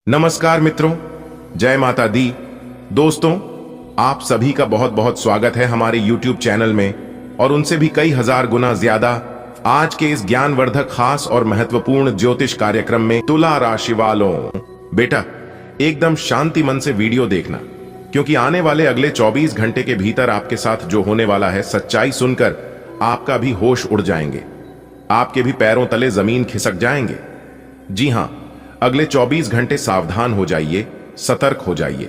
नमस्कार मित्रों, जय माता दी। दोस्तों, आप सभी का बहुत बहुत स्वागत है हमारे YouTube चैनल में और उनसे भी कई हजार गुना ज्यादा आज के इस ज्ञानवर्धक खास और महत्वपूर्ण ज्योतिष कार्यक्रम में। तुला राशि वालों, बेटा एकदम शांति मन से वीडियो देखना, क्योंकि आने वाले अगले 24 घंटे के भीतर आपके साथ जो होने वाला है, सच्चाई सुनकर आपका भी होश उड़ जाएंगे, आपके भी पैरों तले जमीन खिसक जाएंगे। जी हां, अगले 24 घंटे सावधान हो जाइए, सतर्क हो जाइए,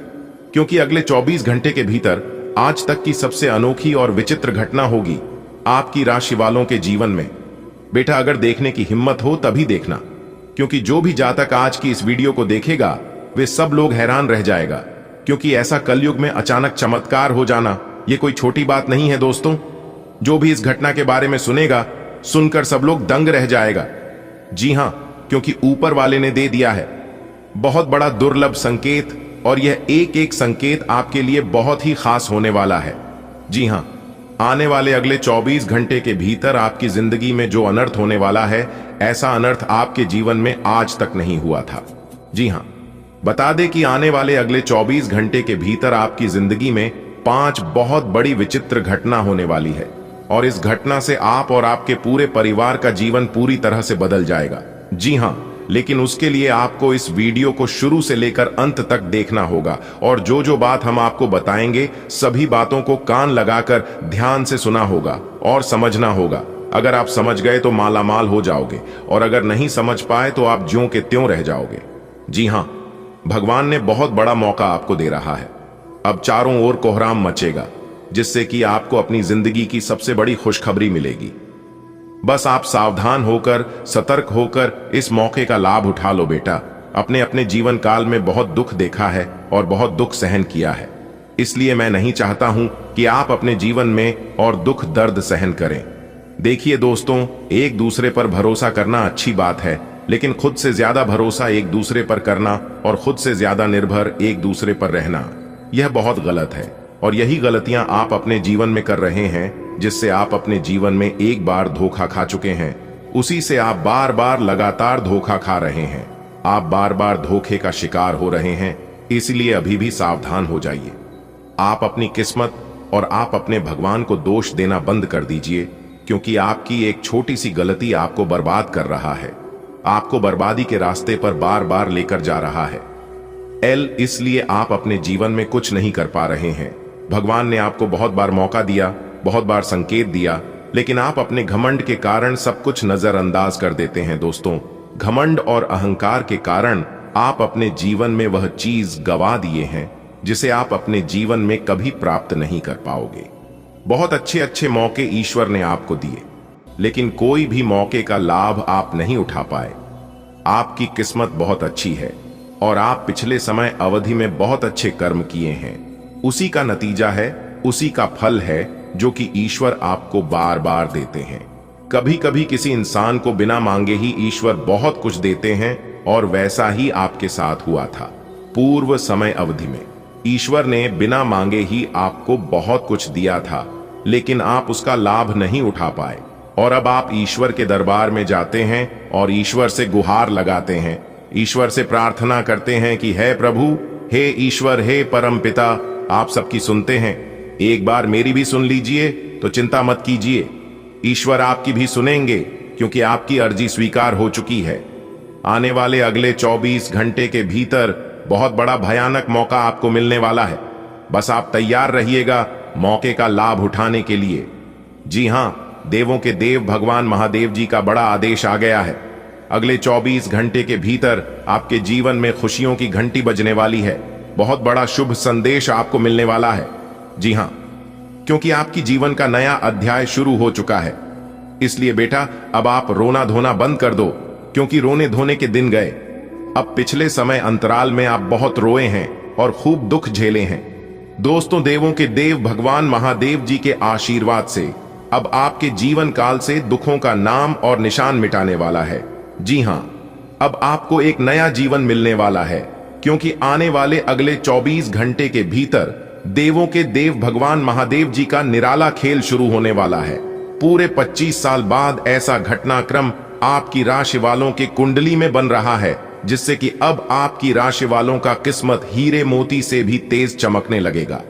क्योंकि अगले 24 घंटे के भीतर आज तक की सबसे अनोखी और विचित्र घटना होगी आपकी राशि वालों के जीवन में। बेटा अगर देखने की हिम्मत हो तभी देखना, क्योंकि जो भी जातक आज की इस वीडियो को देखेगा वे सब लोग हैरान रह जाएगा, क्योंकि ऐसा कलयुग में अचानक चमत्कार हो जाना ये कोई छोटी बात नहीं है। दोस्तों, जो भी इस घटना के बारे में सुनेगा, सुनकर सब लोग दंग रह जाएगा। जी हां, क्योंकि ऊपर वाले ने दे दिया है बहुत बड़ा दुर्लभ संकेत, और यह एक एक संकेत आपके लिए बहुत ही खास होने वाला है। जी हां, आने वाले अगले 24 घंटे के भीतर आपकी जिंदगी में जो अनर्थ होने वाला है, ऐसा अनर्थ आपके जीवन में आज तक नहीं हुआ था। जी हां, बता दें कि आने वाले अगले 24 घंटे के भीतर आपकी जिंदगी में 5 बहुत बड़ी विचित्र घटना होने वाली है, और इस घटना से आप और आपके पूरे परिवार का जीवन पूरी तरह से बदल जाएगा। जी हां, लेकिन उसके लिए आपको इस वीडियो को शुरू से लेकर अंत तक देखना होगा, और जो जो बात हम आपको बताएंगे सभी बातों को कान लगाकर ध्यान से सुना होगा और समझना होगा। अगर आप समझ गए तो मालामाल हो जाओगे, और अगर नहीं समझ पाए तो आप ज्यों के त्यों रह जाओगे। जी हां, भगवान ने बहुत बड़ा मौका आपको दे रहा है। अब चारों ओर कोहराम मचेगा, जिससे कि आपको अपनी जिंदगी की सबसे बड़ी खुशखबरी मिलेगी। बस आप सावधान होकर, सतर्क होकर इस मौके का लाभ उठा लो। बेटा अपने अपने जीवन काल में बहुत दुख देखा है और बहुत दुख सहन किया है, इसलिए मैं नहीं चाहता हूं कि आप अपने जीवन में और दुख दर्द सहन करें। देखिए दोस्तों, एक दूसरे पर भरोसा करना अच्छी बात है, लेकिन खुद से ज्यादा भरोसा एक दूसरे पर करना और खुद से ज्यादा निर्भर एक दूसरे पर रहना, यह बहुत गलत है। और यही गलतियां आप अपने जीवन में कर रहे हैं, जिससे आप अपने जीवन में एक बार धोखा खा चुके हैं, उसी से आप बार बार लगातार धोखा खा रहे हैं। आप बार बार धोखे का शिकार हो रहे हैं, इसलिए अभी भी सावधान हो जाइए। आप अपनी किस्मत और आप अपने भगवान को दोष देना बंद कर दीजिए, क्योंकि आपकी एक छोटी सी गलती आपको बर्बाद कर रहा है, आपको बर्बादी के रास्ते पर बार बार लेकर जा रहा है। इसलिए आप अपने जीवन में कुछ नहीं कर पा रहे हैं। भगवान ने आपको बहुत बार मौका दिया, बहुत बार संकेत दिया, लेकिन आप अपने घमंड के कारण सब कुछ नजरअंदाज कर देते हैं। दोस्तों, घमंड और अहंकार के कारण आप अपने जीवन में वह चीज गवा दिए हैं जिसे आप अपने जीवन में कभी प्राप्त नहीं कर पाओगे। बहुत अच्छे अच्छे मौके ईश्वर ने आपको दिए, लेकिन कोई भी मौके का लाभ आप नहीं उठा पाए। आपकी किस्मत बहुत अच्छी है और आप पिछले समय अवधि में बहुत अच्छे कर्म किए हैं, उसी का नतीजा है, उसी का फल है जो कि ईश्वर आपको बार बार देते हैं। कभी कभी किसी इंसान को बिना मांगे ही ईश्वर बहुत कुछ देते हैं, और वैसा ही आपके साथ हुआ था। पूर्व समय अवधि में ईश्वर ने बिना मांगे ही आपको बहुत कुछ दिया था, लेकिन आप उसका लाभ नहीं उठा पाए। और अब आप ईश्वर के दरबार में जाते हैं और ईश्वर से गुहार लगाते हैं, ईश्वर से प्रार्थना करते हैं कि हे प्रभु, हे ईश्वर, हे परम पिता, आप सबकी सुनते हैं, एक बार मेरी भी सुन लीजिए, तो चिंता मत कीजिए, ईश्वर आपकी भी सुनेंगे, क्योंकि आपकी अर्जी स्वीकार हो चुकी है। आने वाले अगले 24 घंटे के भीतर बहुत बड़ा भयानक मौका आपको मिलने वाला है। बस आप तैयार रहिएगा मौके का लाभ उठाने के लिए। जी हां, देवों के देव भगवान महादेव जी का बड़ा आदेश आ गया है। अगले 24 घंटे के भीतर आपके जीवन में खुशियों की घंटी बजने वाली है। बहुत बड़ा शुभ संदेश आपको मिलने वाला है। जी हां, क्योंकि आपकी जीवन का नया अध्याय शुरू हो चुका है। इसलिए बेटा अब आप रोना धोना बंद कर दो, क्योंकि रोने धोने के दिन गए। अब पिछले समय अंतराल में आप बहुत रोए हैं और खूब दुख झेले हैं। दोस्तों, देवों के देव भगवान महादेव जी के आशीर्वाद से अब आपके जीवन काल से दुखों का नाम और निशान मिटाने वाला है। जी हां, अब आपको एक नया जीवन मिलने वाला है, क्योंकि आने वाले अगले 24 घंटे के भीतर देवों के देव भगवान महादेव जी का निराला खेल शुरू होने वाला है। पूरे 25 साल बाद ऐसा घटनाक्रम आपकी राशि वालों के कुंडली में बन रहा है, जिससे कि अब आपकी राशि वालों का किस्मत हीरे मोती से भी तेज चमकने लगेगा।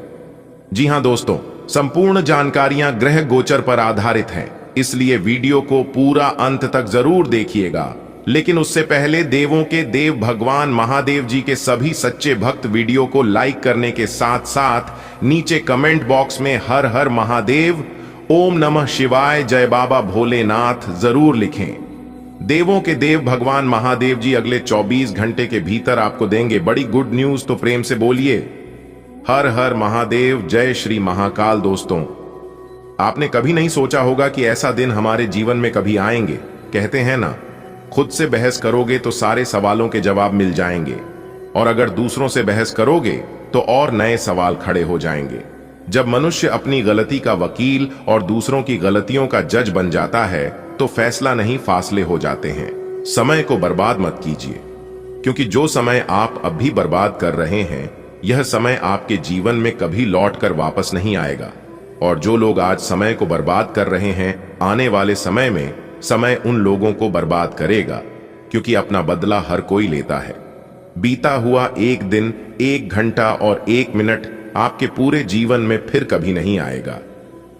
जी हां दोस्तों, संपूर्ण जानकारियां ग्रह गोचर पर आधारित हैं, इसलिए वीडियो को पूरा अंत तक जरूर देखिएगा। लेकिन उससे पहले देवों के देव भगवान महादेव जी के सभी सच्चे भक्त वीडियो को लाइक करने के साथ साथ नीचे कमेंट बॉक्स में हर हर महादेव, ओम नमः शिवाय, जय बाबा भोलेनाथ जरूर लिखें। देवों के देव भगवान महादेव जी अगले 24 घंटे के भीतर आपको देंगे बड़ी गुड न्यूज, तो प्रेम से बोलिए हर हर महादेव, जय श्री महाकाल। दोस्तों, आपने कभी नहीं सोचा होगा कि ऐसा दिन हमारे जीवन में कभी आएंगे। कहते हैं ना, खुद से बहस करोगे तो सारे सवालों के जवाब मिल जाएंगे, और अगर दूसरों से बहस करोगे तो और नए सवाल खड़े हो जाएंगे। जब मनुष्य अपनी गलती का वकील और दूसरों की गलतियों का जज बन जाता है तो फैसला नहीं, फासले हो जाते हैं। समय को बर्बाद मत कीजिए, क्योंकि जो समय आप अब भी बर्बाद कर रहे हैं, यह समय आपके जीवन में कभी लौट कर वापस नहीं आएगा। और जो लोग आज समय को बर्बाद कर रहे हैं, आने वाले समय में समय उन लोगों को बर्बाद करेगा, क्योंकि अपना बदला हर कोई लेता है। बीता हुआ एक दिन, एक घंटा और एक मिनट आपके पूरे जीवन में फिर कभी नहीं आएगा।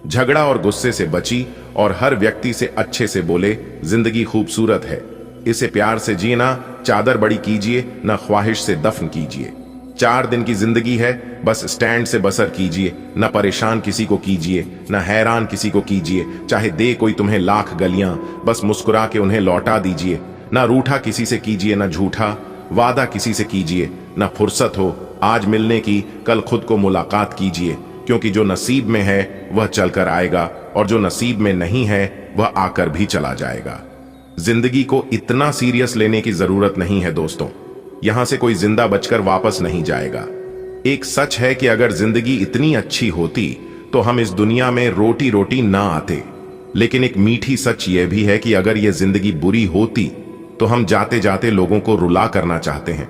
झगड़ा और गुस्से से बची और हर व्यक्ति से अच्छे से बोले, जिंदगी खूबसूरत है, इसे प्यार से जीना, चादर बड़ी कीजिए, न ख्वाहिश से दफन कीजिए। 4 दिन की जिंदगी है, बस स्टैंड से बसर कीजिए, न परेशान किसी को कीजिए, न हैरान किसी को कीजिए। चाहे दे कोई तुम्हें लाख गलियां, बस मुस्कुरा के उन्हें लौटा दीजिए। न रूठा किसी से कीजिए, न झूठा वादा किसी से कीजिए। न फुर्सत हो आज मिलने की, कल खुद को मुलाकात कीजिए, क्योंकि जो नसीब में है वह चलकर आएगा, और जो नसीब में नहीं है वह आकर भी चला जाएगा। जिंदगी को इतना सीरियस लेने की जरूरत नहीं है दोस्तों, यहां से कोई जिंदा बचकर वापस नहीं जाएगा। एक सच है कि अगर जिंदगी इतनी अच्छी होती तो हम इस दुनिया में रोटी रोटी ना आते। लेकिन एक मीठी सच यह भी है कि अगर यह जिंदगी बुरी होती तो हम जाते जाते लोगों को रुला करना चाहते हैं।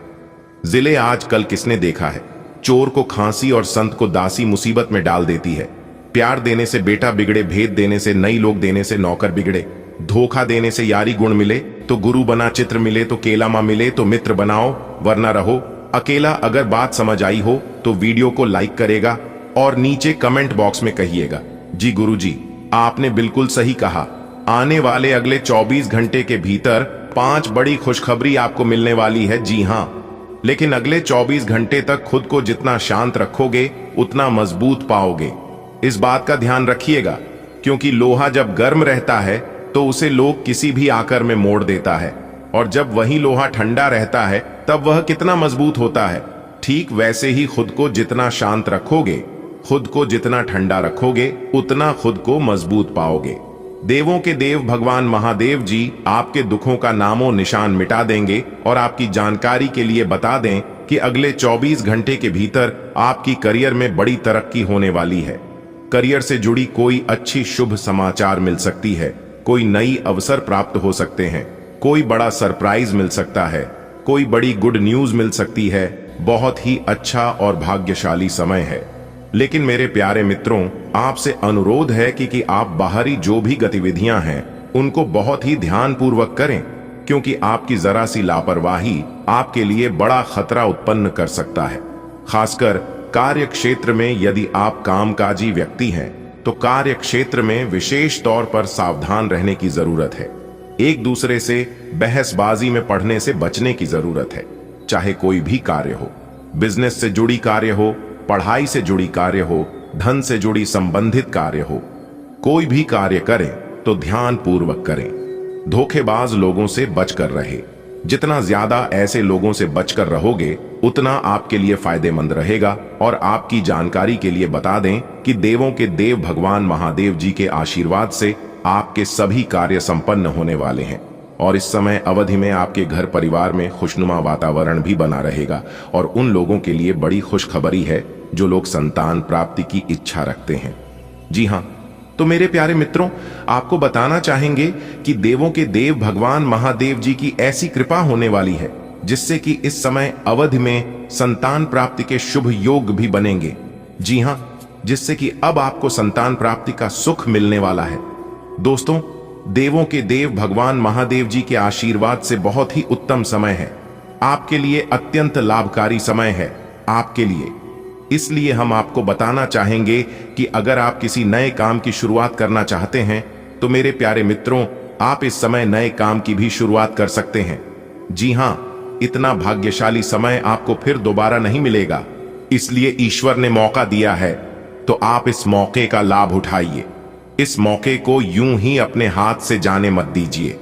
जिले आज कल किसने देखा है, चोर को खांसी और संत को दासी मुसीबत में डाल देती है। प्यार देने से बेटा बिगड़े, भेद देने से नई लोग देने से नौकर बिगड़े, धोखा देने से यारी गुण मिले तो गुरु बना, चित्र मिले तो केला मां मिले तो मित्र बनाओ, वरना रहो अकेला। अगर बात समझ आई हो तो वीडियो को लाइक करेगा और नीचे कमेंट बॉक्स में कहिएगा, जी गुरुजी आपने बिल्कुल सही कहा। आने वाले अगले 24 घंटे के भीतर 5 बड़ी खुशखबरी आपको मिलने वाली है। जी हां, लेकिन अगले 24 घंटे तक खुद को जितना शांत रखोगे उतना मजबूत पाओगे। इस बात का ध्यान रखिएगा, क्योंकि लोहा जब गर्म रहता है तो उसे लोग किसी भी आकर में मोड़ देता है, और जब वही लोहा ठंडा रहता है तब वह कितना मजबूत होता है। ठीक वैसे ही खुद को जितना शांत रखोगे, खुद को जितना ठंडा रखोगे, उतना खुद को मजबूत पाओगे। देवों के देव भगवान महादेव जी आपके दुखों का नामो निशान मिटा देंगे, और आपकी जानकारी के लिए बता दें कि अगले 24 घंटे के भीतर आपकी करियर में बड़ी तरक्की होने वाली है। करियर से जुड़ी कोई अच्छी शुभ समाचार मिल सकती है, कोई नई अवसर प्राप्त हो सकते हैं, कोई बड़ा सरप्राइज मिल सकता है, कोई बड़ी गुड न्यूज मिल सकती है। बहुत ही अच्छा और भाग्यशाली समय है। लेकिन मेरे प्यारे मित्रों, आपसे अनुरोध है कि आप बाहरी जो भी गतिविधियां हैं उनको बहुत ही ध्यानपूर्वक करें, क्योंकि आपकी जरा सी लापरवाही आपके लिए बड़ा खतरा उत्पन्न कर सकता है। खासकर कार्य क्षेत्र में यदि आप कामकाजी व्यक्ति हैं तो कार्य क्षेत्र में विशेष तौर पर सावधान रहने की जरूरत है। एक दूसरे से बहसबाजी में पढ़ने से बचने की जरूरत है। चाहे कोई भी कार्य हो, बिजनेस से जुड़ी कार्य हो, पढ़ाई से जुड़ी कार्य हो, धन से जुड़ी संबंधित कार्य हो, कोई भी कार्य करें तो ध्यान पूर्वक करें। धोखेबाज लोगों से बचकर रहे। जितना ज्यादा ऐसे लोगों से बचकर रहोगे उतना आपके लिए फायदेमंद रहेगा। और आपकी जानकारी के लिए बता दें कि देवों के देव भगवान महादेव जी के आशीर्वाद से आपके सभी कार्य संपन्न होने वाले हैं, और इस समय अवधि में आपके घर परिवार में खुशनुमा वातावरण भी बना रहेगा। और उन लोगों के लिए बड़ी खुशखबरी है जो लोग संतान प्राप्ति की इच्छा रखते हैं। जी हां, तो मेरे प्यारे मित्रों, आपको बताना चाहेंगे कि देवों के देव भगवान महादेव जी की ऐसी कृपा होने वाली है जिससे कि इस समय अवधि में संतान प्राप्ति के शुभ योग भी बनेंगे। जी हां, जिससे कि अब आपको संतान प्राप्ति का सुख मिलने वाला है। दोस्तों, देवों के देव भगवान महादेव जी के आशीर्वाद से बहुत ही उत्तम समय है। आपके लिए अत्यंत लाभकारी समय है आपके लिए। इसलिए हम आपको बताना चाहेंगे कि अगर आप किसी नए काम की शुरुआत करना चाहते हैं तो मेरे प्यारे मित्रों, आप इस समय नए काम की भी शुरुआत कर सकते हैं। जी हां, इतना भाग्यशाली समय आपको फिर दोबारा नहीं मिलेगा, इसलिए ईश्वर ने मौका दिया है, तो आप इस मौके का लाभ उठाइए। इस मौके को यूं ही अपने हाथ से जाने मत दीजिए,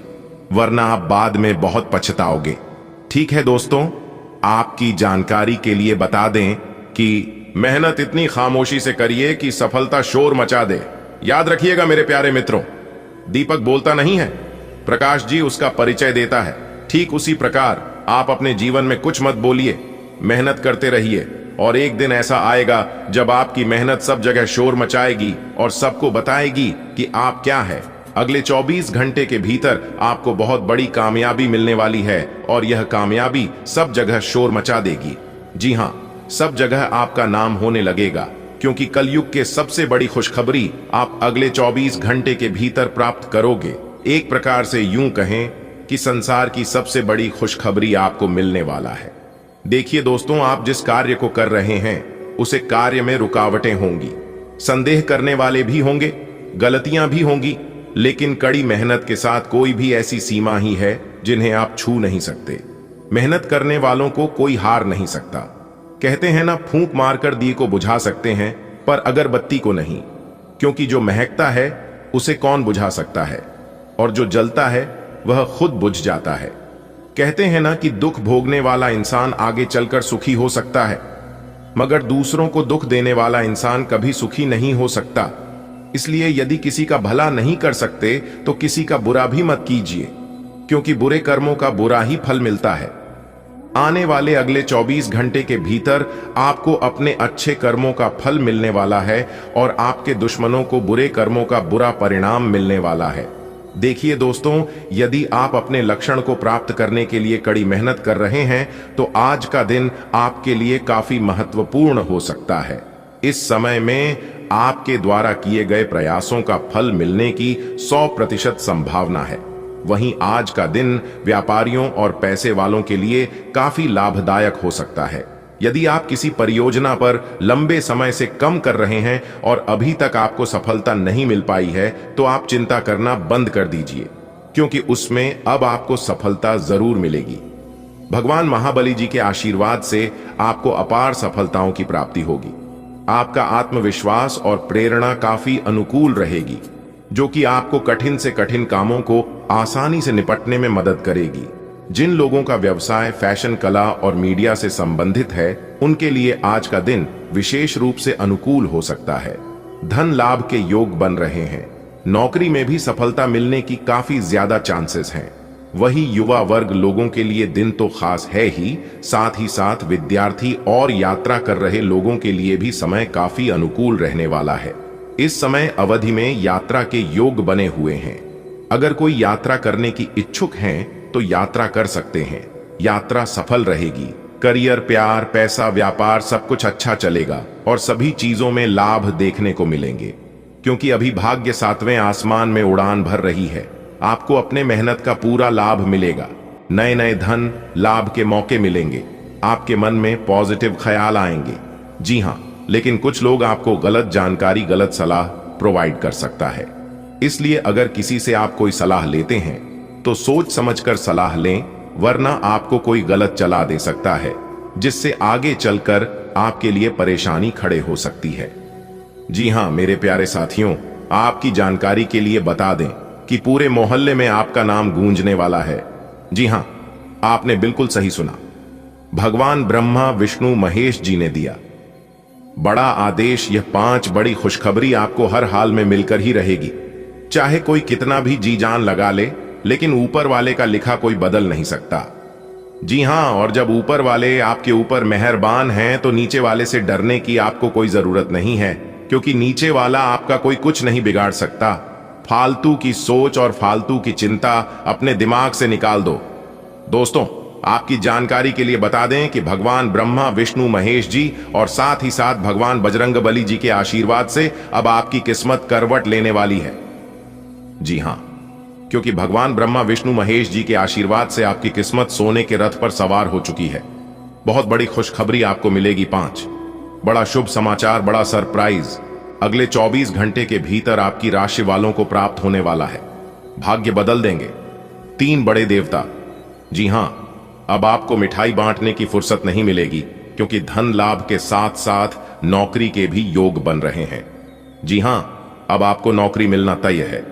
वरना आप बाद में बहुत पछताओगे। ठीक है दोस्तों, आपकी जानकारी के लिए बता दें कि मेहनत इतनी खामोशी से करिए कि सफलता शोर मचा दे। याद रखिएगा मेरे प्यारे मित्रों, दीपक बोलता नहीं है, प्रकाश जी उसका परिचय देता है। ठीक उसी प्रकार आप अपने जीवन में कुछ मत बोलिए, मेहनत करते रहिए और एक दिन ऐसा आएगा जब आपकी मेहनत सब जगह शोर मचाएगी और सबको बताएगी कि आप क्या है। अगले 24 घंटे के भीतर आपको बहुत बड़ी कामयाबी मिलने वाली है और यह कामयाबी सब जगह शोर मचा देगी। जी हां, सब जगह आपका नाम होने लगेगा, क्योंकि कलयुग के सबसे बड़ी खुशखबरी आप अगले 24 घंटे के भीतर प्राप्त करोगे। एक प्रकार से यूं कहें कि संसार की सबसे बड़ी खुशखबरी आपको मिलने वाला है। देखिए दोस्तों, आप जिस कार्य को कर रहे हैं उसे कार्य में रुकावटें होंगी, संदेह करने वाले भी होंगे, गलतियां भी होंगी, लेकिन कड़ी मेहनत के साथ कोई भी ऐसी सीमा ही है जिन्हें आप छू नहीं सकते। मेहनत करने वालों को कोई हार नहीं सकता। कहते हैं ना, फूंक मारकर दिए को बुझा सकते हैं पर अगरबत्ती को नहीं, क्योंकि जो महकता है उसे कौन बुझा सकता है और जो जलता है वह खुद बुझ जाता है। कहते हैं ना कि दुख भोगने वाला इंसान आगे चलकर सुखी हो सकता है, मगर दूसरों को दुख देने वाला इंसान कभी सुखी नहीं हो सकता। इसलिए यदि किसी का भला नहीं कर सकते तो किसी का बुरा भी मत कीजिए, क्योंकि बुरे कर्मों का बुरा ही फल मिलता है। आने वाले अगले 24 घंटे के भीतर आपको अपने अच्छे कर्मों का फल मिलने वाला है और आपके दुश्मनों को बुरे कर्मों का बुरा परिणाम मिलने वाला है। देखिए दोस्तों, यदि आप अपने लक्ष्य को प्राप्त करने के लिए कड़ी मेहनत कर रहे हैं तो आज का दिन आपके लिए काफी महत्वपूर्ण हो सकता है। इस समय में आपके द्वारा किए गए प्रयासों का फल मिलने की 100% संभावना है। वहीं आज का दिन व्यापारियों और पैसे वालों के लिए काफी लाभदायक हो सकता है। यदि आप किसी परियोजना पर लंबे समय से कम कर रहे हैं और अभी तक आपको सफलता नहीं मिल पाई है तो आप चिंता करना बंद कर दीजिए, क्योंकि उसमें अब आपको सफलता जरूर मिलेगी। भगवान महाबली जी के आशीर्वाद से आपको अपार सफलताओं की प्राप्ति होगी। आपका आत्मविश्वास और प्रेरणा काफी अनुकूल रहेगी, जो कि आपको कठिन से कठिन कामों को आसानी से निपटने में मदद करेगी। जिन लोगों का व्यवसाय फैशन, कला और मीडिया से संबंधित है, उनके लिए आज का दिन विशेष रूप से अनुकूल हो सकता है। धन लाभ के योग बन रहे हैं। नौकरी में भी सफलता मिलने की काफी ज्यादा चांसेस हैं। वही युवा वर्ग लोगों के लिए दिन तो खास है ही साथ विद्यार्थी और यात्रा कर रहे लोगों के लिए भी समय काफी अनुकूल रहने वाला है। इस समय अवधि में यात्रा के योग बने हुए हैं। अगर कोई यात्रा करने की इच्छुक हैं तो यात्रा कर सकते हैं। यात्रा सफल रहेगी। करियर, प्यार, पैसा, व्यापार सब कुछ अच्छा चलेगा और सभी चीजों में लाभ देखने को मिलेंगे, क्योंकि अभी भाग्य 7वें आसमान में उड़ान भर रही है। आपको अपने मेहनत का पूरा लाभ मिलेगा। नए नए धन लाभ के मौके मिलेंगे। आपके मन में पॉजिटिव ख्याल आएंगे। जी हां, लेकिन कुछ लोग आपको गलत जानकारी, गलत सलाह प्रोवाइड कर सकता है। इसलिए अगर किसी से आप कोई सलाह लेते हैं तो सोच समझकर सलाह लें, वरना आपको कोई गलत चला दे सकता है, जिससे आगे चलकर आपके लिए परेशानी खड़े हो सकती है। जी हां मेरे प्यारे साथियों, आपकी जानकारी के लिए बता दें कि पूरे मोहल्ले में आपका नाम गूंजने वाला है। जी हां, आपने बिल्कुल सही सुना। भगवान ब्रह्मा, विष्णु, महेश जी ने दिया बड़ा आदेश। यह 5 बड़ी खुशखबरी आपको हर हाल में मिलकर ही रहेगी, चाहे कोई कितना भी जी जान लगा ले, लेकिन ऊपर वाले का लिखा कोई बदल नहीं सकता। जी हां, और जब ऊपर वाले आपके ऊपर मेहरबान हैं तो नीचे वाले से डरने की आपको कोई जरूरत नहीं है, क्योंकि नीचे वाला आपका कोई कुछ नहीं बिगाड़ सकता। फालतू की सोच और फालतू की चिंता अपने दिमाग से निकाल दो। दोस्तों, आपकी जानकारी के लिए बता दें कि भगवान ब्रह्मा, विष्णु, महेश जी और साथ ही साथ भगवान बजरंगबली जी के आशीर्वाद से अब आपकी किस्मत करवट लेने वाली है। जी हां, क्योंकि भगवान ब्रह्मा विष्णु महेश जी के आशीर्वाद से आपकी किस्मत सोने के रथ पर सवार हो चुकी है। बहुत बड़ी खुशखबरी आपको मिलेगी। 5 बड़ा शुभ समाचार, बड़ा सरप्राइज अगले 24 घंटे के भीतर आपकी राशि वालों को प्राप्त होने वाला है। भाग्य बदल देंगे 3 बड़े देवता। जी हां, अब आपको मिठाई बांटने की फुर्सत नहीं मिलेगी, क्योंकि धन लाभ के साथ साथ नौकरी के भी योग बन रहे हैं। जी हां, अब आपको नौकरी मिलना तय है।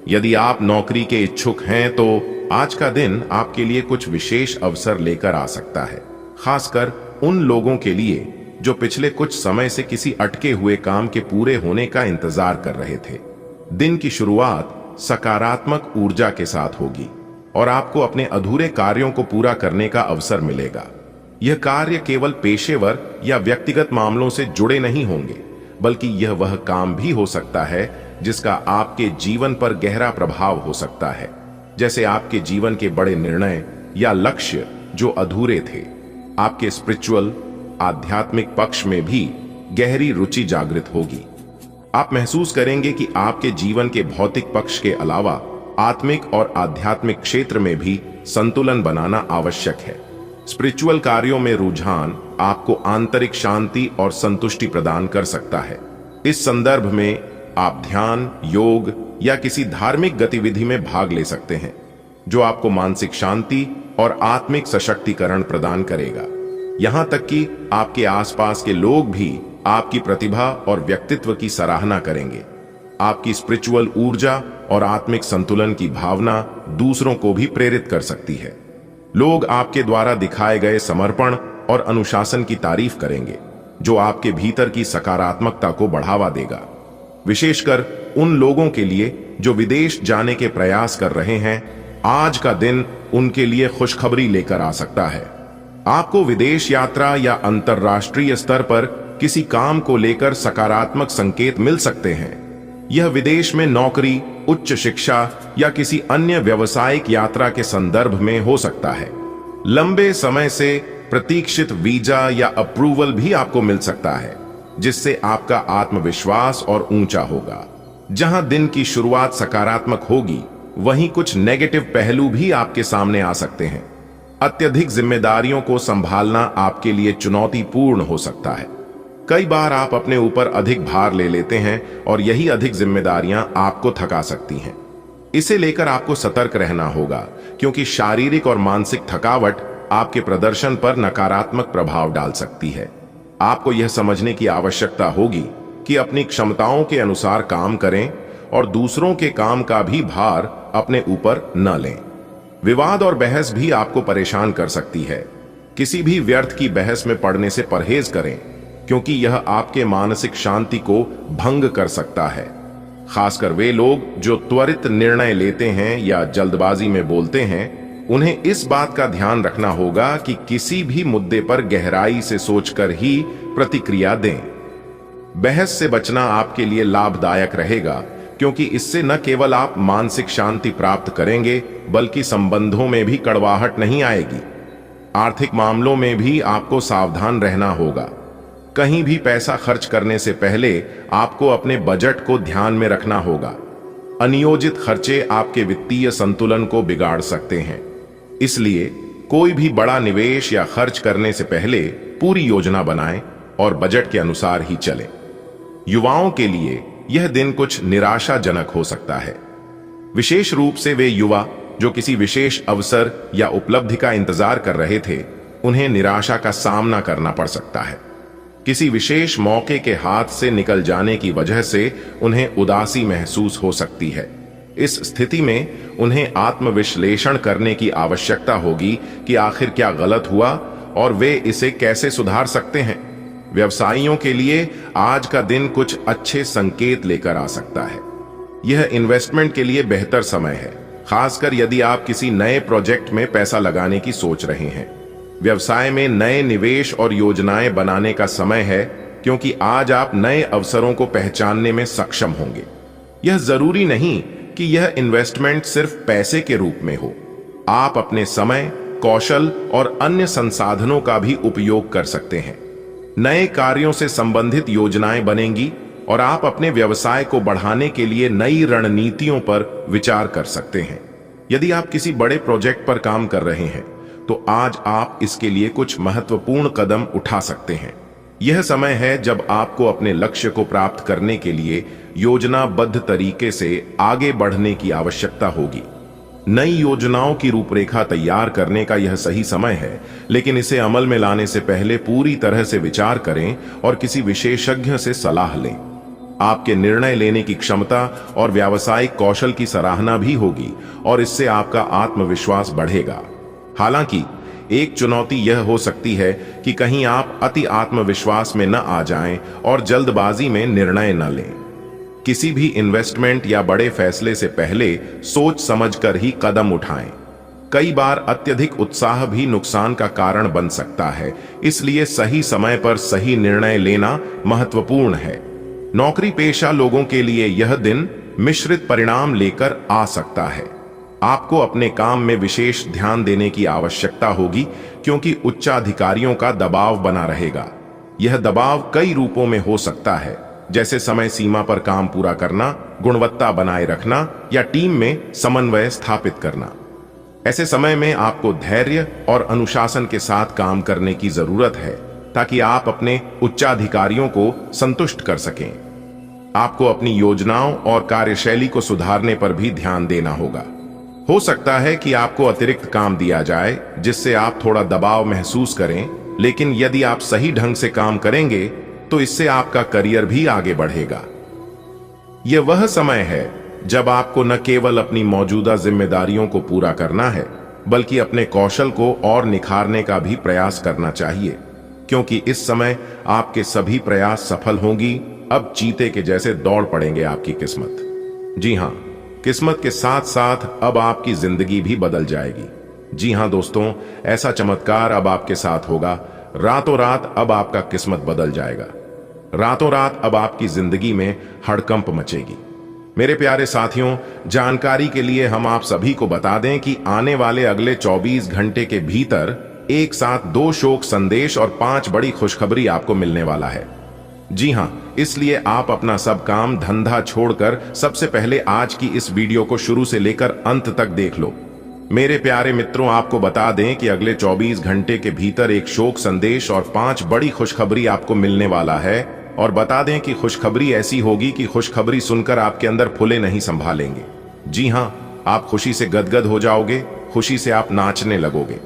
यदि आप नौकरी के इच्छुक हैं तो आज का दिन आपके लिए कुछ विशेष अवसर लेकर आ सकता है, खासकर उन लोगों के लिए जो पिछले कुछ समय से किसी अटके हुए काम के पूरे होने का इंतजार कर रहे थे। दिन की शुरुआत सकारात्मक ऊर्जा के साथ होगी और आपको अपने अधूरे कार्यों को पूरा करने का अवसर मिलेगा। यह कार्य केवल पेशेवर या व्यक्तिगत मामलों से जुड़े नहीं होंगे, बल्कि यह वह काम भी हो सकता है जिसका आपके जीवन पर गहरा प्रभाव हो सकता है, जैसे आपके जीवन के बड़े निर्णय या लक्ष्य जो अधूरे थे। आपके स्पिरिचुअल आध्यात्मिक पक्ष में भी गहरी रुचि जागृत होगी। आप महसूस करेंगे कि आपके जीवन के भौतिक पक्ष के अलावा आत्मिक और आध्यात्मिक क्षेत्र में भी संतुलन बनाना आवश्यक है। स्पिरिचुअल कार्यों में रुझान आपको आंतरिक शांति और संतुष्टि प्रदान कर सकता है। इस संदर्भ में आप ध्यान, योग या किसी धार्मिक गतिविधि में भाग ले सकते हैं, जो आपको मानसिक शांति और आत्मिक सशक्तिकरण प्रदान करेगा। यहां तक कि आपके आसपास के लोग भी आपकी प्रतिभा और व्यक्तित्व की सराहना करेंगे। आपकी स्पिरिचुअल ऊर्जा और आत्मिक संतुलन की भावना दूसरों को भी प्रेरित कर सकती है। लोग आपके द्वारा दिखाए गए समर्पण और अनुशासन की तारीफ करेंगे, जो आपके भीतर की सकारात्मकता को बढ़ावा देगा। विशेषकर उन लोगों के लिए जो विदेश जाने के प्रयास कर रहे हैं, आज का दिन उनके लिए खुशखबरी लेकर आ सकता है। आपको विदेश यात्रा या अंतर्राष्ट्रीय स्तर पर किसी काम को लेकर सकारात्मक संकेत मिल सकते हैं। यह विदेश में नौकरी, उच्च शिक्षा या किसी अन्य व्यावसायिक यात्रा के संदर्भ में हो सकता है। लंबे समय से प्रतीक्षित वीजा या अप्रूवल भी आपको मिल सकता है, जिससे आपका आत्मविश्वास और ऊंचा होगा। जहां दिन की शुरुआत सकारात्मक होगी, वहीं कुछ नेगेटिव पहलू भी आपके सामने आ सकते हैं। अत्यधिक जिम्मेदारियों को संभालना आपके लिए चुनौतीपूर्ण हो सकता है। कई बार आप अपने ऊपर अधिक भार ले लेते हैं और यही अधिक जिम्मेदारियां आपको थका सकती हैं। इसे लेकर आपको सतर्क रहना होगा, क्योंकि शारीरिक और मानसिक थकावट आपके प्रदर्शन पर नकारात्मक प्रभाव डाल सकती है। आपको यह समझने की आवश्यकता होगी कि अपनी क्षमताओं के अनुसार काम करें और दूसरों के काम का भी भार अपने ऊपर न लें। विवाद और बहस भी आपको परेशान कर सकती है। किसी भी व्यर्थ की बहस में पड़ने से परहेज करें, क्योंकि यह आपके मानसिक शांति को भंग कर सकता है। खासकर वे लोग जो त्वरित निर्णय लेते हैं या जल्दबाजी में बोलते हैं, उन्हें इस बात का ध्यान रखना होगा कि किसी भी मुद्दे पर गहराई से सोचकर ही प्रतिक्रिया दें। बहस से बचना आपके लिए लाभदायक रहेगा, क्योंकि इससे न केवल आप मानसिक शांति प्राप्त करेंगे, बल्कि संबंधों में भी कड़वाहट नहीं आएगी। आर्थिक मामलों में भी आपको सावधान रहना होगा। कहीं भी पैसा खर्च करने से पहले आपको अपने बजट को ध्यान में रखना होगा। अनियोजित खर्चे आपके वित्तीय संतुलन को बिगाड़ सकते हैं। इसलिए कोई भी बड़ा निवेश या खर्च करने से पहले पूरी योजना बनाएं और बजट के अनुसार ही चलें। युवाओं के लिए यह दिन कुछ निराशाजनक हो सकता है, विशेष रूप से वे युवा जो किसी विशेष अवसर या उपलब्धि का इंतजार कर रहे थे। उन्हें निराशा का सामना करना पड़ सकता है। किसी विशेष मौके के हाथ से निकल जाने की वजह से उन्हें उदासी महसूस हो सकती है। इस स्थिति में उन्हें आत्मविश्लेषण करने की आवश्यकता होगी कि आखिर क्या गलत हुआ और वे इसे कैसे सुधार सकते हैं। व्यवसायियों के लिए आज का दिन कुछ अच्छे संकेत लेकर आ सकता है। यह इन्वेस्टमेंट के लिए बेहतर समय है, खासकर यदि आप किसी नए प्रोजेक्ट में पैसा लगाने की सोच रहे हैं। व्यवसाय में नए निवेश और योजनाएं बनाने का समय है, क्योंकि आज आप नए अवसरों को पहचानने में सक्षम होंगे। यह जरूरी नहीं कि यह इन्वेस्टमेंट सिर्फ पैसे के रूप में हो। आप अपने समय, कौशल और अन्य संसाधनों का भी उपयोग कर सकते हैं। नए कार्यों से संबंधित योजनाएं बनेंगी और आप अपने व्यवसाय को बढ़ाने के लिए नई रणनीतियों पर विचार कर सकते हैं। यदि आप किसी बड़े प्रोजेक्ट पर काम कर रहे हैं तो आज आप इसके लिए कुछ महत्वपूर्ण कदम उठा सकते हैं। यह समय है जब आपको अपने लक्ष्य को प्राप्त करने के लिए योजनाबद्ध तरीके से आगे बढ़ने की आवश्यकता होगी। नई योजनाओं की रूपरेखा तैयार करने का यह सही समय है, लेकिन इसे अमल में लाने से पहले पूरी तरह से विचार करें और किसी विशेषज्ञ से सलाह लें। आपके निर्णय लेने की क्षमता और व्यावसायिक कौशल की सराहना भी होगी और इससे आपका आत्मविश्वास बढ़ेगा। हालांकि एक चुनौती यह हो सकती है कि कहीं आप अति आत्मविश्वास में न आ जाएं और जल्दबाजी में निर्णय न लें। किसी भी इन्वेस्टमेंट या बड़े फैसले से पहले सोच समझकर ही कदम उठाएं। कई बार अत्यधिक उत्साह भी नुकसान का कारण बन सकता है, इसलिए सही समय पर सही निर्णय लेना महत्वपूर्ण है। नौकरी पेशा लोगों के लिए यह दिन मिश्रित परिणाम लेकर आ सकता है। आपको अपने काम में विशेष ध्यान देने की आवश्यकता होगी क्योंकि उच्चाधिकारियों का दबाव बना रहेगा। यह दबाव कई रूपों में हो सकता है, जैसे समय सीमा पर काम पूरा करना, गुणवत्ता बनाए रखना या टीम में समन्वय स्थापित करना। ऐसे समय में आपको धैर्य और अनुशासन के साथ काम करने की जरूरत है ताकि आप अपने उच्चाधिकारियों को संतुष्ट कर सकें। आपको अपनी योजनाओं और कार्यशैली को सुधारने पर भी ध्यान देना होगा। हो सकता है कि आपको अतिरिक्त काम दिया जाए जिससे आप थोड़ा दबाव महसूस करें, लेकिन यदि आप सही ढंग से काम करेंगे तो इससे आपका करियर भी आगे बढ़ेगा। यह वह समय है जब आपको न केवल अपनी मौजूदा जिम्मेदारियों को पूरा करना है, बल्कि अपने कौशल को और निखारने का भी प्रयास करना चाहिए, क्योंकि इस समय आपके सभी प्रयास सफल होंगी। अब चीते के जैसे दौड़ पड़ेंगे आपकी किस्मत। जी हां, किस्मत के साथ साथ अब आपकी जिंदगी भी बदल जाएगी। जी हां दोस्तों, ऐसा चमत्कार अब आपके साथ होगा। रातों रात अब आपका किस्मत बदल जाएगा। रातों रात अब आपकी जिंदगी में हड़कंप मचेगी। मेरे प्यारे साथियों, जानकारी के लिए हम आप सभी को बता दें कि आने वाले अगले 24 घंटे के भीतर एक साथ 2 शोक संदेश और 5 बड़ी खुशखबरी आपको मिलने वाला है। जी हां, इसलिए आप अपना सब काम धंधा छोड़कर सबसे पहले आज की इस वीडियो को शुरू से लेकर अंत तक देख लो। मेरे प्यारे मित्रों, आपको बता दें कि अगले 24 घंटे के भीतर एक शोक संदेश और 5 बड़ी खुशखबरी आपको मिलने वाला है। और बता दें कि खुशखबरी ऐसी होगी कि खुशखबरी सुनकर आपके अंदर फुले नहीं संभालेंगे। जी हां, आप खुशी से गदगद हो जाओगे, खुशी से आप नाचने लगोगे,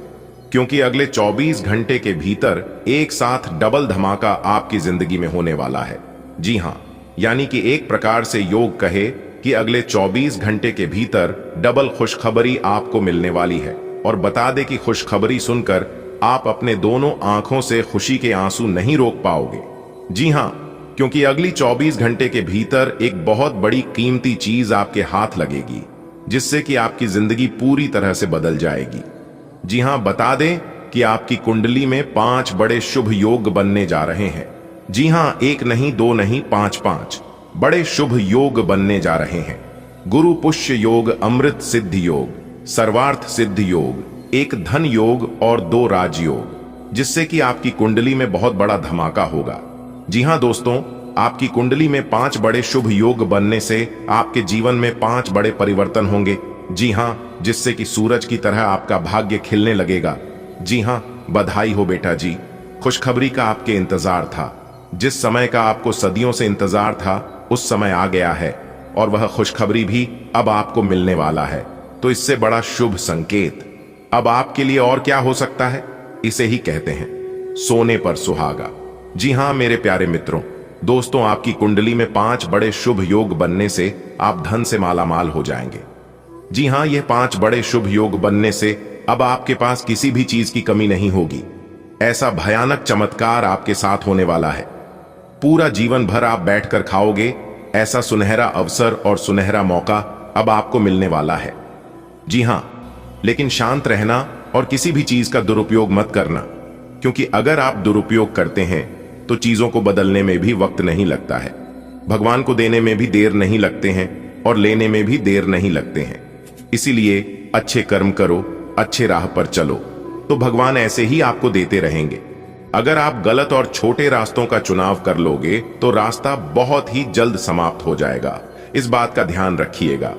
क्योंकि अगले 24 घंटे के भीतर एक साथ डबल धमाका आपकी जिंदगी में होने वाला है। जी हां, यानी कि एक प्रकार से योग कहे कि अगले 24 घंटे के भीतर डबल खुशखबरी आपको मिलने वाली है। और बता दे कि खुशखबरी सुनकर आप अपने दोनों आंखों से खुशी के आंसू नहीं रोक पाओगे। जी हां, क्योंकि अगली 24 घंटे के भीतर एक बहुत बड़ी कीमती चीज आपके हाथ लगेगी, जिससे कि आपकी जिंदगी पूरी तरह से बदल जाएगी। जी हां, बता दें कि आपकी कुंडली में 5 बड़े शुभ योग बनने जा रहे हैं। जी हां, 1 नहीं 2 नहीं 5 बड़े शुभ योग बनने जा रहे हैं। गुरु पुष्य योग, अमृत सिद्ध योग, सर्वार्थ सिद्ध योग, एक धन योग और 2 राजयोग, जिससे कि आपकी कुंडली में बहुत बड़ा धमाका होगा। जी हां दोस्तों, आपकी कुंडली में 5 बड़े शुभ योग बनने से आपके जीवन में 5 बड़े परिवर्तन होंगे। जी हां, जिससे कि सूरज की तरह आपका भाग्य खिलने लगेगा। जी हां, बधाई हो बेटा जी, खुशखबरी का आपके इंतजार था। जिस समय का आपको सदियों से इंतजार था उस समय आ गया है और वह खुशखबरी भी अब आपको मिलने वाला है। तो इससे बड़ा शुभ संकेत अब आपके लिए और क्या हो सकता है? इसे ही कहते हैं सोने पर सुहागा। जी हां मेरे प्यारे मित्रों, दोस्तों, आपकी कुंडली में 5 बड़े शुभ योग बनने से आप धन से मालामाल हो जाएंगे। जी हां, यह 5 बड़े शुभ योग बनने से अब आपके पास किसी भी चीज की कमी नहीं होगी। ऐसा भयानक चमत्कार आपके साथ होने वाला है, पूरा जीवन भर आप बैठकर खाओगे। ऐसा सुनहरा अवसर और सुनहरा मौका अब आपको मिलने वाला है। जी हां, लेकिन शांत रहना और किसी भी चीज का दुरुपयोग मत करना, क्योंकि अगर आप दुरुपयोग करते हैं तो चीजों को बदलने में भी वक्त नहीं लगता है। भगवान को देने में भी देर नहीं लगते हैं और लेने में भी देर नहीं लगते हैं। इसीलिए अच्छे कर्म करो, अच्छे राह पर चलो, तो भगवान ऐसे ही आपको देते रहेंगे। अगर आप गलत और छोटे रास्तों का चुनाव कर लोगे तो रास्ता बहुत ही जल्द समाप्त हो जाएगा। इस बात का ध्यान रखिएगा।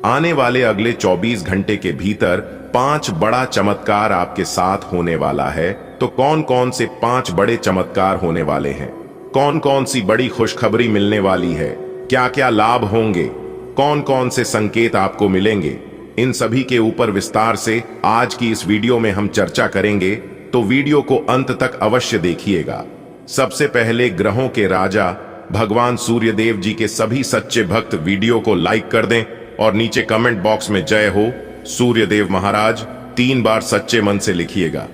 आने वाले अगले 24 घंटे के भीतर 5 बड़ा चमत्कार आपके साथ होने वाला है। तो कौन कौन से 5 बड़े चमत्कार होने वाले हैं, कौन कौन सी बड़ी खुशखबरी मिलने वाली है, क्या क्या लाभ होंगे, कौन कौन से संकेत आपको मिलेंगे, इन सभी के ऊपर विस्तार से आज की इस वीडियो में हम चर्चा करेंगे। तो वीडियो को अंत तक अवश्य देखिएगा। सबसे पहले ग्रहों के राजा भगवान सूर्यदेव जी के सभी सच्चे भक्त वीडियो को लाइक कर दें और नीचे कमेंट बॉक्स में जय हो सूर्यदेव महाराज 3 बार सच्चे मन से लिखिएगा।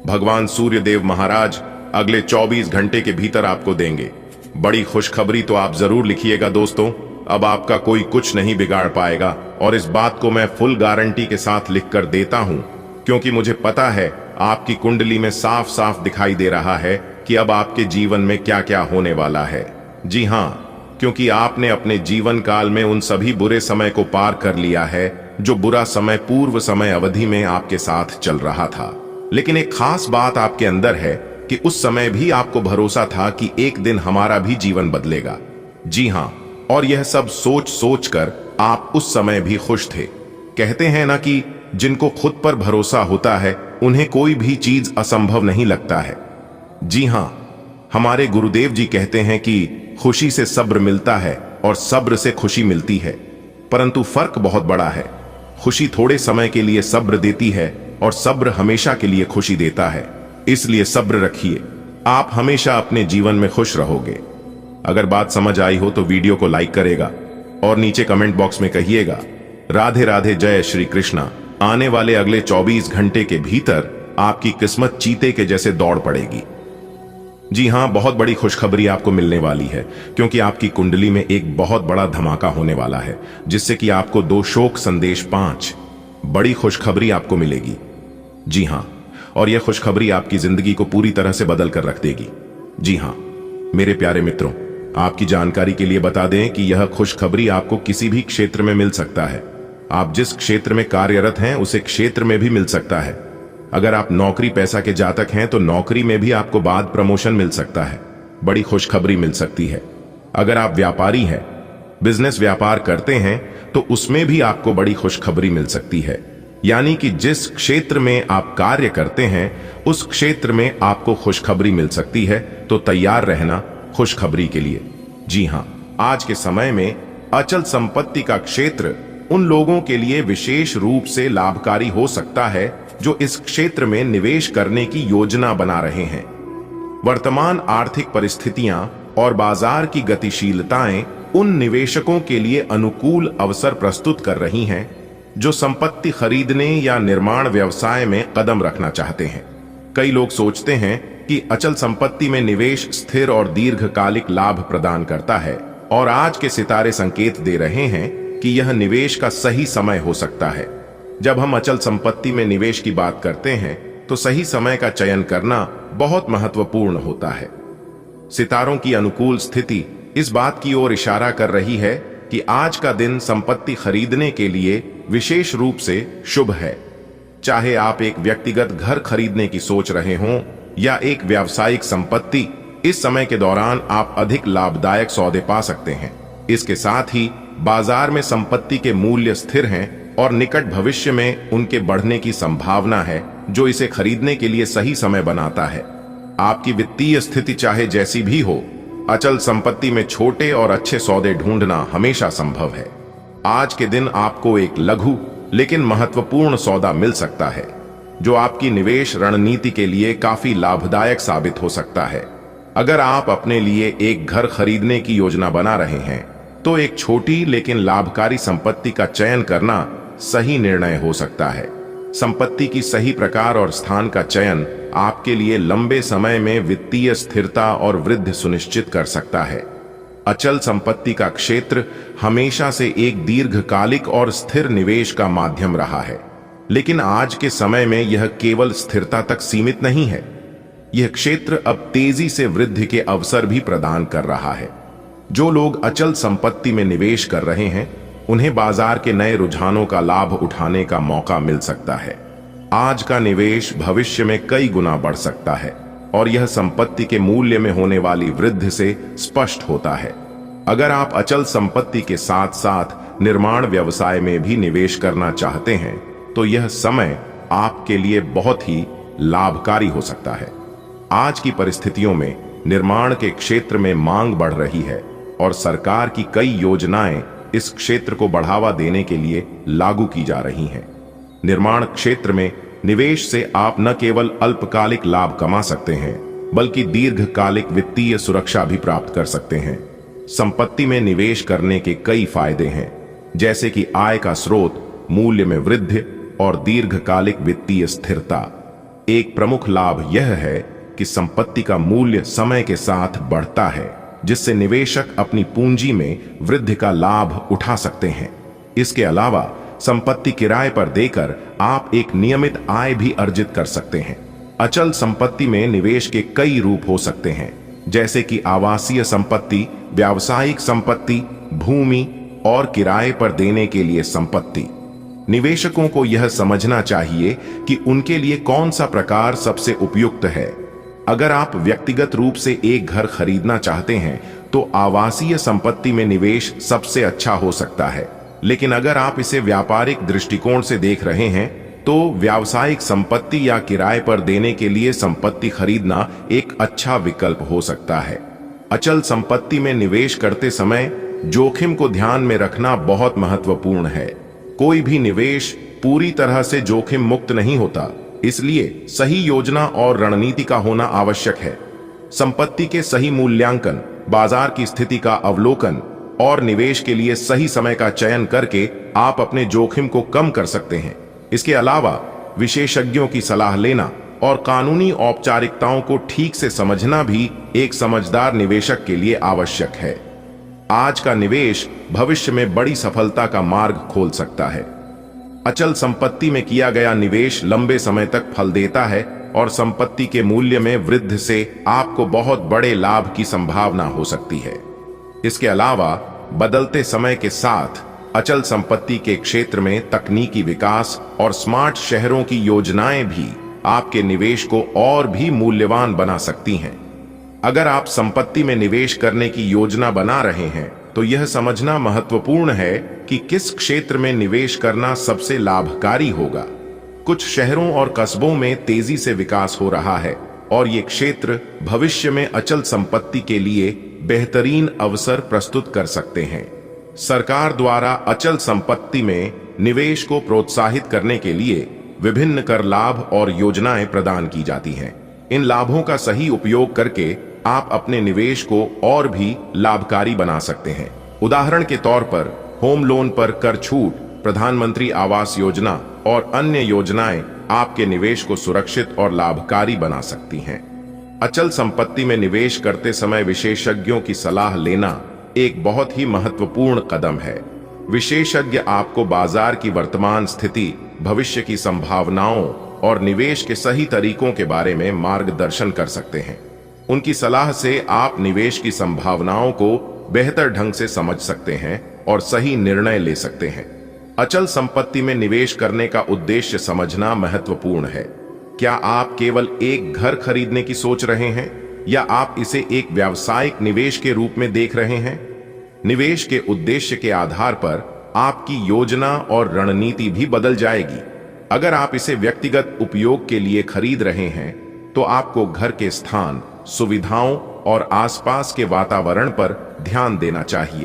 भगवान सूर्यदेव महाराज अगले 24 घंटे के भीतर आपको देंगे बड़ी खुशखबरी। तो आप जरूर लिखिएगा दोस्तों। अब आपका कोई कुछ नहीं बिगाड़ पाएगा और इस बात को मैं फुल गारंटी के साथ लिख कर देता हूं, क्योंकि मुझे पता है आपकी कुंडली में साफ साफ दिखाई दे रहा है कि अब आपके जीवन में क्या क्या होने वाला है। जी हां, क्योंकि आपने अपने जीवन काल में उन सभी बुरे समय को पार कर लिया है जो बुरा समय पूर्व समय अवधि में आपके साथ चल रहा था। लेकिन एक खास बात आपके अंदर है कि उस समय भी आपको भरोसा था कि एक दिन हमारा भी जीवन बदलेगा। जी हां, और यह सब सोच सोच कर आप उस समय भी खुश थे। कहते हैं ना कि जिनको खुद पर भरोसा होता है उन्हें कोई भी चीज असंभव नहीं लगता है। जी हां, हमारे गुरुदेव जी कहते हैं कि खुशी से सब्र मिलता है और सब्र से खुशी मिलती है, परंतु फर्क बहुत बड़ा है। खुशी थोड़े समय के लिए सब्र देती है और सब्र हमेशा के लिए खुशी देता है। इसलिए सब्र रखिए, आप हमेशा अपने जीवन में खुश रहोगे। अगर बात समझ आई हो तो वीडियो को लाइक करेगा और नीचे कमेंट बॉक्स में कहिएगा राधे राधे जय श्री कृष्णा। आने वाले अगले 24 घंटे के भीतर आपकी किस्मत चीते के जैसे दौड़ पड़ेगी। जी हां, बहुत बड़ी खुशखबरी आपको मिलने वाली है, क्योंकि आपकी कुंडली में एक बहुत बड़ा धमाका होने वाला है, जिससे कि आपको 2 शोक संदेश 5 बड़ी खुशखबरी आपको मिलेगी। जी हां, और यह खुशखबरी आपकी जिंदगी को पूरी तरह से बदल कर रख देगी। जी हां मेरे प्यारे मित्रों, आपकी जानकारी के लिए बता दें कि यह खुशखबरी आपको किसी भी क्षेत्र में मिल सकता है। आप जिस क्षेत्र में कार्यरत हैं उसे क्षेत्र में भी मिल सकता है। अगर आप नौकरी पैसा के जातक हैं तो नौकरी में भी आपको बाद प्रमोशन मिल सकता है, बड़ी खुशखबरी मिल सकती है। अगर आप व्यापारी हैं, बिजनेस व्यापार करते हैं, तो उसमें भी आपको बड़ी खुशखबरी मिल सकती है। यानी कि जिस क्षेत्र में आप कार्य करते हैं उस क्षेत्र में आपको खुशखबरी मिल सकती है। तो तैयार रहना खुशखबरी के लिए। जी हां, आज के समय में अचल संपत्ति का क्षेत्र उन लोगों के लिए विशेष रूप से लाभकारी हो सकता है जो इस क्षेत्र में निवेश करने की योजना बना रहे हैं। वर्तमान आर्थिक परिस्थितियां और बाजार की गतिशीलताएं उन निवेशकों के लिए अनुकूल अवसर प्रस्तुत कर रही हैं जो संपत्ति खरीदने या निर्माण व्यवसाय में कदम रखना चाहते हैं। कई लोग सोचते हैं कि अचल संपत्ति में निवेश स्थिर और दीर्घकालिक लाभ प्रदान करता है, और आज के सितारे संकेत दे रहे हैं कि यह निवेश का सही समय हो सकता है। जब हम अचल संपत्ति में निवेश की बात करते हैं तो सही समय का चयन करना बहुत महत्वपूर्ण होता है। सितारों की अनुकूल स्थिति इस बात की ओर इशारा कर रही है कि आज का दिन संपत्ति खरीदने के लिए विशेष रूप से शुभ है। चाहे आप एक व्यक्तिगत घर खरीदने की सोच रहे हों या एक व्यावसायिक संपत्ति, इस समय के दौरान आप अधिक लाभदायक सौदे पा सकते हैं। इसके साथ ही बाजार में संपत्ति के मूल्य स्थिर हैं और निकट भविष्य में उनके बढ़ने की संभावना है, जो इसे खरीदने के लिए सही समय बनाता है। आपकी वित्तीय स्थिति चाहे जैसी भी हो, अचल संपत्ति में छोटे और अच्छे सौदे ढूंढना हमेशा संभव है। आज के दिन आपको एक लघु लेकिन महत्वपूर्ण सौदा मिल सकता है, जो आपकी निवेश रणनीति के लिए काफी लाभदायक साबित हो सकता है। अगर आप अपने लिए एक घर खरीदने की योजना बना रहे हैं तो एक छोटी लेकिन लाभकारी संपत्ति का चयन करना सही निर्णय हो सकता है। संपत्ति की सही प्रकार और स्थान का चयन आपके लिए लंबे समय में वित्तीय स्थिरता और वृद्धि सुनिश्चित कर सकता है। अचल संपत्ति का क्षेत्र हमेशा से एक दीर्घकालिक और स्थिर निवेश का माध्यम रहा है, लेकिन आज के समय में यह केवल स्थिरता तक सीमित नहीं है। यह क्षेत्र अब तेजी से वृद्धि के अवसर भी प्रदान कर रहा है। जो लोग अचल संपत्ति में निवेश कर रहे हैं उन्हें बाजार के नए रुझानों का लाभ उठाने का मौका मिल सकता है। आज का निवेश भविष्य में कई गुना बढ़ सकता है और यह संपत्ति के मूल्य में होने वाली वृद्धि से स्पष्ट होता है। अगर आप अचल संपत्ति के साथ साथ निर्माण व्यवसाय में भी निवेश करना चाहते हैं तो यह समय आपके लिए बहुत ही लाभकारी हो सकता है। आज की परिस्थितियों में निर्माण के क्षेत्र में मांग बढ़ रही है और सरकार की कई योजनाएं इस क्षेत्र को बढ़ावा देने के लिए लागू की जा रही हैं। निर्माण क्षेत्र में निवेश से आप न केवल अल्पकालिक लाभ कमा सकते हैं बल्कि दीर्घकालिक वित्तीय सुरक्षा भी प्राप्त कर सकते हैं। संपत्ति में निवेश करने के कई फायदे हैं, जैसे कि आय का स्रोत, मूल्य में वृद्धि और दीर्घकालिक वित्तीय स्थिरता। एक प्रमुख लाभ यह है कि संपत्ति का मूल्य समय के साथ बढ़ता है, जिससे निवेशक अपनी पूंजी में वृद्धि का लाभ उठा सकते हैं। इसके अलावा संपत्ति किराए पर देकर आप एक नियमित आय भी अर्जित कर सकते हैं। अचल संपत्ति में निवेश के कई रूप हो सकते हैं, जैसे कि आवासीय संपत्ति, व्यावसायिक संपत्ति, भूमि और किराए पर देने के लिए संपत्ति। निवेशकों को यह समझना चाहिए कि उनके लिए कौन सा प्रकार सबसे उपयुक्त है। अगर आप व्यक्तिगत रूप से एक घर खरीदना चाहते हैं तो आवासीय संपत्ति में निवेश सबसे अच्छा हो सकता है, लेकिन अगर आप इसे व्यापारिक दृष्टिकोण से देख रहे हैं तो व्यावसायिक संपत्ति या किराए पर देने के लिए संपत्ति खरीदना एक अच्छा विकल्प हो सकता है। अचल संपत्ति में निवेश करते समय जोखिम को ध्यान में रखना बहुत महत्वपूर्ण है। कोई भी निवेश पूरी तरह से जोखिम मुक्त नहीं होता, इसलिए सही योजना और रणनीति का होना आवश्यक है। संपत्ति के सही मूल्यांकन, बाजार की स्थिति का अवलोकन और निवेश के लिए सही समय का चयन करके आप अपने जोखिम को कम कर सकते हैं। इसके अलावा विशेषज्ञों की सलाह लेना और कानूनी औपचारिकताओं को ठीक से समझना भी एक समझदार निवेशक के लिए आवश्यक है। आज का निवेश भविष्य में बड़ी सफलता का मार्ग खोल सकता है। अचल संपत्ति में किया गया निवेश लंबे समय तक फल देता है और संपत्ति के मूल्य में वृद्धि से आपको बहुत बड़े लाभ की संभावना हो सकती है। इसके अलावा बदलते समय के साथ अचल संपत्ति के क्षेत्र में तकनीकी विकास और स्मार्ट शहरों की योजनाएं भी आपके निवेश को और भी मूल्यवान बना सकती हैं। अगर आप संपत्ति में निवेश करने की योजना बना रहे हैं तो यह समझना महत्वपूर्ण है कि किस क्षेत्र में निवेश करना सबसे लाभकारी होगा। कुछ शहरों और कस्बों में तेजी से विकास हो रहा है और ये क्षेत्र भविष्य में अचल संपत्ति के लिए बेहतरीन अवसर प्रस्तुत कर सकते हैं। सरकार द्वारा अचल संपत्ति में निवेश को प्रोत्साहित करने के लिए विभिन्न कर लाभ और योजनाएं प्रदान की जाती हैं। इन लाभों का सही उपयोग करके आप अपने निवेश को और भी लाभकारी बना सकते हैं। उदाहरण के तौर पर होम लोन पर कर छूट, प्रधानमंत्री आवास योजना और अन्य योजनाएं आपके निवेश को सुरक्षित और लाभकारी बना सकती हैं। अचल संपत्ति में निवेश करते समय विशेषज्ञों की सलाह लेना एक बहुत ही महत्वपूर्ण कदम है। विशेषज्ञ आपको बाजार की वर्तमान स्थिति, भविष्य की संभावनाओं और निवेश के सही तरीकों के बारे में मार्गदर्शन कर सकते हैं। उनकी सलाह से आप निवेश की संभावनाओं को बेहतर ढंग से समझ सकते हैं और सही निर्णय ले सकते हैं। अचल संपत्ति में निवेश करने का उद्देश्य समझना महत्वपूर्ण है। क्या आप केवल एक घर खरीदने की सोच रहे हैं या आप इसे एक व्यावसायिक निवेश के रूप में देख रहे हैं? निवेश के उद्देश्य के आधार पर आपकी योजना और रणनीति भी बदल जाएगी। अगर आप इसे व्यक्तिगत उपयोग के लिए खरीद रहे हैं तो आपको घर के स्थान, सुविधाओं और आसपास के वातावरण पर ध्यान देना चाहिए।